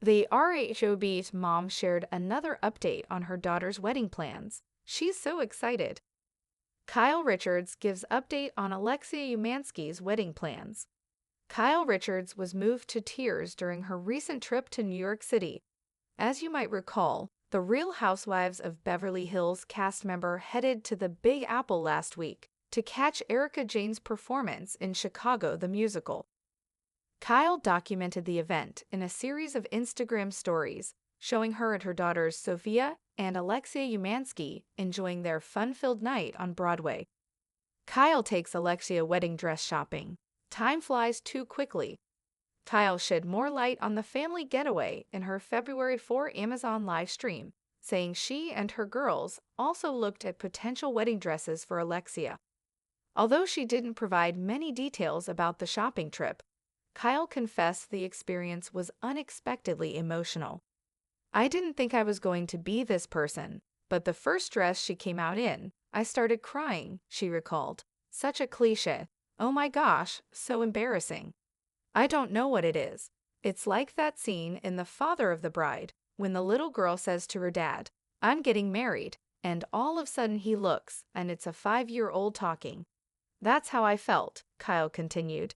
The RHOB's mom shared another update on her daughter's wedding plans. She's so excited. Kyle Richards gives update on Alexia Umansky's wedding plans. Kyle Richards was moved to tears during her recent trip to New York City. As you might recall, the Real Housewives of Beverly Hills cast member headed to the Big Apple last week to catch Erika Jayne's performance in Chicago the musical. Kyle documented the event in a series of Instagram stories, showing her and her daughters Sophia and Alexia Umansky enjoying their fun-filled night on Broadway. Kyle takes Alexia wedding dress shopping. Time flies too quickly. Kyle shed more light on the family getaway in her February 4 Amazon live stream, saying she and her girls also looked at potential wedding dresses for Alexia. Although she didn't provide many details about the shopping trip, Kyle confessed the experience was unexpectedly emotional. "I didn't think I was going to be this person, but the first dress she came out in, I started crying," she recalled. "Such a cliché. Oh my gosh, so embarrassing. I don't know what it is. It's like that scene in The Father of the Bride, when the little girl says to her dad, 'I'm getting married,' and all of a sudden he looks, and it's a 5-year-old talking. That's how I felt," Kyle continued.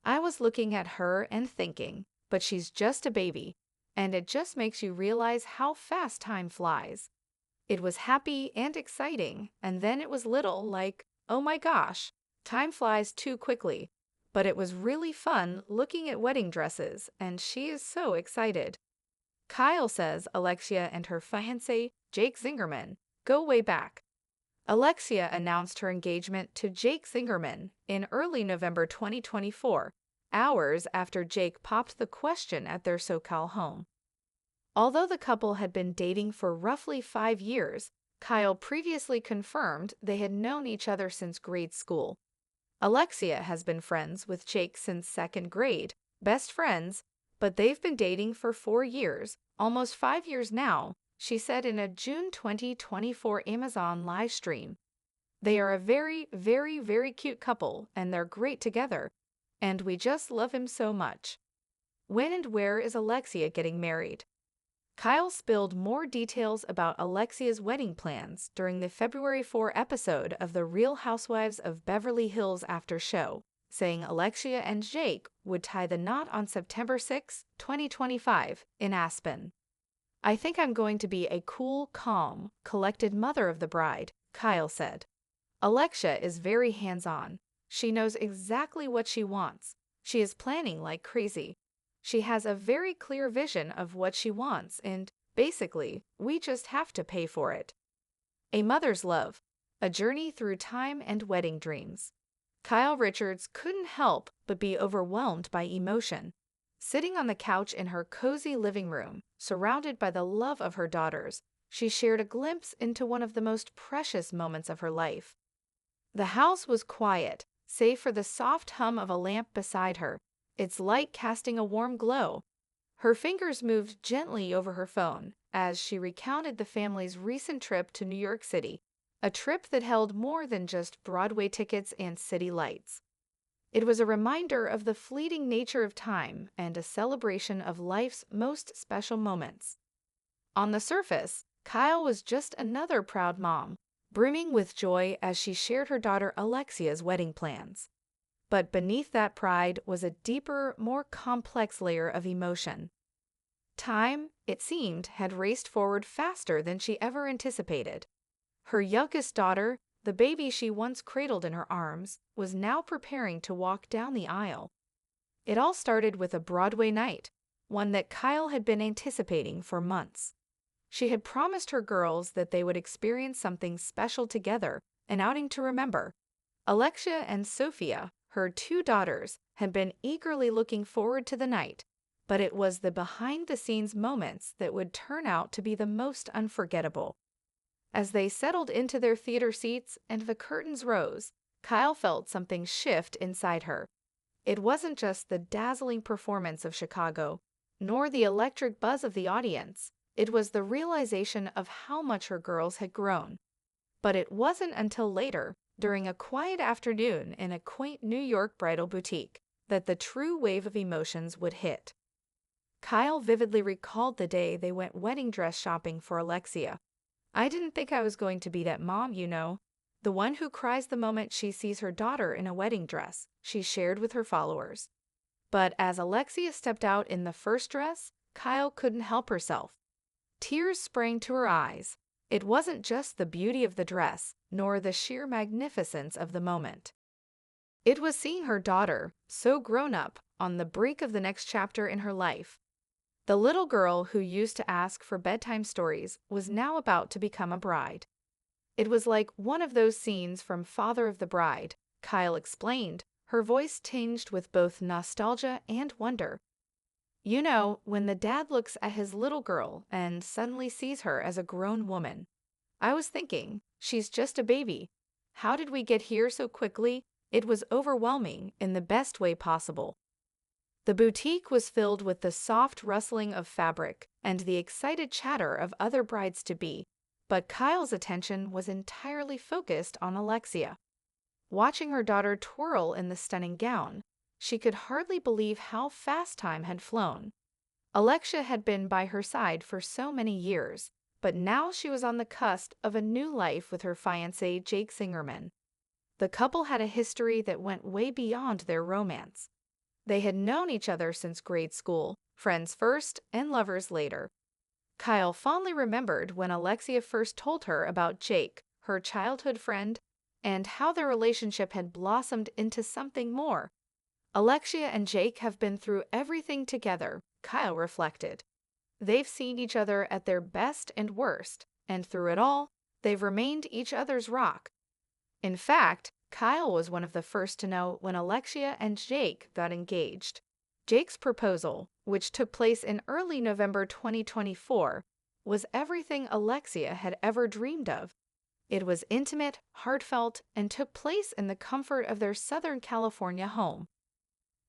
"I was looking at her and thinking, but she's just a baby, and it just makes you realize how fast time flies. It was happy and exciting, and then it was little, like, oh my gosh, time flies too quickly. But it was really fun looking at wedding dresses, and she is so excited." Kyle says Alexia and her fiancé, Jake Zingerman, go way back. Alexia announced her engagement to Jake Zingerman in early November 2024, hours after Jake popped the question at their SoCal home. Although the couple had been dating for roughly 5 years, Kyle previously confirmed they had known each other since grade school. Alexia has been friends with Jake since 2nd grade, best friends, but they've been dating for 4 years, almost 5 years now, she said in a June 2024 Amazon live stream. "They are a very, very, very cute couple, and they're great together, and we just love him so much." When and where is Alexia getting married? Kyle spilled more details about Alexia's wedding plans during the February 4 episode of The Real Housewives of Beverly Hills after show, saying Alexia and Jake would tie the knot on September 6, 2025, in Aspen. "I think I'm going to be a cool, calm, collected mother of the bride," Kyle said. "Alexia is very hands-on. She knows exactly what she wants. She is planning like crazy. She has a very clear vision of what she wants, and, basically, we just have to pay for it." A Mother's Love, a journey through time and wedding dreams. Kyle Richards couldn't help but be overwhelmed by emotion. Sitting on the couch in her cozy living room, surrounded by the love of her daughters, she shared a glimpse into one of the most precious moments of her life. The house was quiet, save for the soft hum of a lamp beside her, its light casting a warm glow. Her fingers moved gently over her phone as she recounted the family's recent trip to New York City, a trip that held more than just Broadway tickets and city lights. It was a reminder of the fleeting nature of time and a celebration of life's most special moments. On the surface, Kyle was just another proud mom, brimming with joy as she shared her daughter Alexia's wedding plans. But beneath that pride was a deeper, more complex layer of emotion. Time, it seemed, had raced forward faster than she ever anticipated. Her youngest daughter, the baby she once cradled in her arms, was now preparing to walk down the aisle. It all started with a Broadway night, one that Kyle had been anticipating for months. She had promised her girls that they would experience something special together, an outing to remember. Alexia and Sophia, her 2 daughters, had been eagerly looking forward to the night, but it was the behind-the-scenes moments that would turn out to be the most unforgettable. As they settled into their theater seats and the curtains rose, Kyle felt something shift inside her. It wasn't just the dazzling performance of Chicago, nor the electric buzz of the audience. It was the realization of how much her girls had grown. But it wasn't until later, during a quiet afternoon in a quaint New York bridal boutique, that the true wave of emotions would hit. Kyle vividly recalled the day they went wedding dress shopping for Alexia. "I didn't think I was going to be that mom, you know. The one who cries the moment she sees her daughter in a wedding dress," she shared with her followers. But as Alexia stepped out in the first dress, Kyle couldn't help herself. Tears sprang to her eyes. It wasn't just the beauty of the dress, nor the sheer magnificence of the moment. It was seeing her daughter, so grown up, on the brink of the next chapter in her life. The little girl who used to ask for bedtime stories was now about to become a bride. "It was like one of those scenes from Father of the Bride," Kyle explained, her voice tinged with both nostalgia and wonder. "You know, when the dad looks at his little girl and suddenly sees her as a grown woman. I was thinking, she's just a baby. How did we get here so quickly? It was overwhelming in the best way possible." The boutique was filled with the soft rustling of fabric and the excited chatter of other brides-to-be, but Kyle's attention was entirely focused on Alexia. Watching her daughter twirl in the stunning gown, she could hardly believe how fast time had flown. Alexia had been by her side for so many years, but now she was on the cusp of a new life with her fiancé, Jake Singerman. The couple had a history that went way beyond their romance. They had known each other since grade school, friends first and lovers later. Kyle fondly remembered when Alexia first told her about Jake, her childhood friend, and how their relationship had blossomed into something more. "Alexia and Jake have been through everything together," Kyle reflected. "They've seen each other at their best and worst, and through it all, they've remained each other's rock." In fact, Kyle was one of the first to know when Alexia and Jake got engaged. Jake's proposal, which took place in early November 2024, was everything Alexia had ever dreamed of. It was intimate, heartfelt, and took place in the comfort of their Southern California home.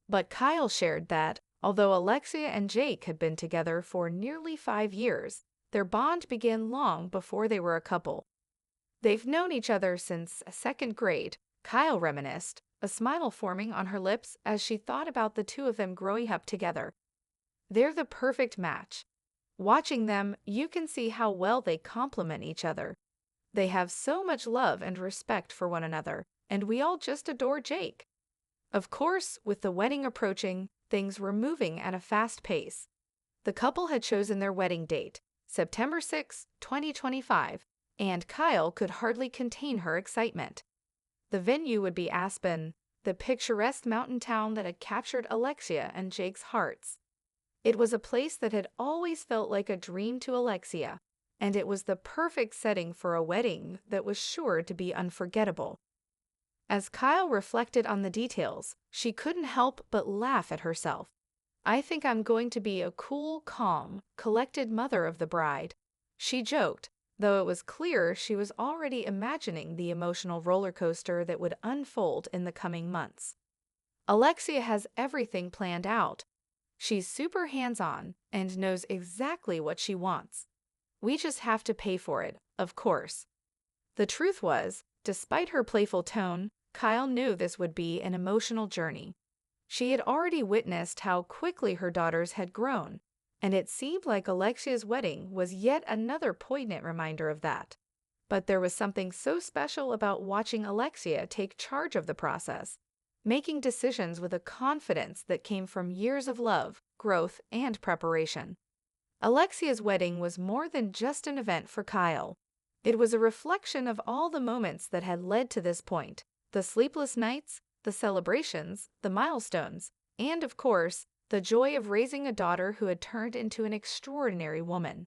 But Kyle shared that, although Alexia and Jake had been together for nearly 5 years, their bond began long before they were a couple. "They've known each other since second grade," Kyle reminisced, a smile forming on her lips as she thought about the two of them growing up together. "They're the perfect match. Watching them, you can see how well they complement each other. They have so much love and respect for one another, and we all just adore Jake." Of course, with the wedding approaching, things were moving at a fast pace. The couple had chosen their wedding date, September 6, 2025, and Kyle could hardly contain her excitement. The venue would be Aspen, the picturesque mountain town that had captured Alexia and Jake's hearts. It was a place that had always felt like a dream to Alexia, and it was the perfect setting for a wedding that was sure to be unforgettable. As Kyle reflected on the details, she couldn't help but laugh at herself. "I think I'm going to be a cool, calm, collected mother of the bride," she joked, though it was clear she was already imagining the emotional roller coaster that would unfold in the coming months. Alexia has everything planned out. She's super hands-on and knows exactly what she wants. We just have to pay for it, of course. The truth was, despite her playful tone, Kyle knew this would be an emotional journey. She had already witnessed how quickly her daughters had grown, and it seemed like Alexia's wedding was yet another poignant reminder of that. But there was something so special about watching Alexia take charge of the process, making decisions with a confidence that came from years of love, growth, and preparation. Alexia's wedding was more than just an event for Kyle. It was a reflection of all the moments that had led to this point, the sleepless nights, the celebrations, the milestones, and, of course, the joy of raising a daughter who had turned into an extraordinary woman.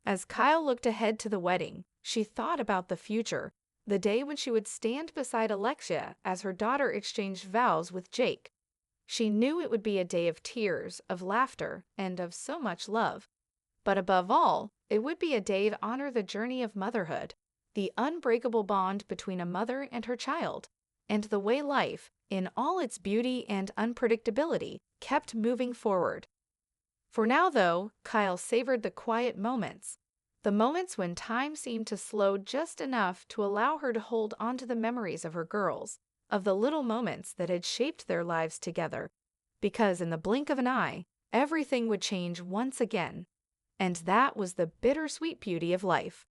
As Kyle looked ahead to the wedding, she thought about the future, the day when she would stand beside Alexia as her daughter exchanged vows with Jake. She knew it would be a day of tears, of laughter, and of so much love. But above all, it would be a day to honor the journey of motherhood, the unbreakable bond between a mother and her child, and the way life, in all its beauty and unpredictability, kept moving forward. For now, though, Kyle savored the quiet moments, the moments when time seemed to slow just enough to allow her to hold on to the memories of her girls, of the little moments that had shaped their lives together. Because in the blink of an eye, everything would change once again. And that was the bittersweet beauty of life.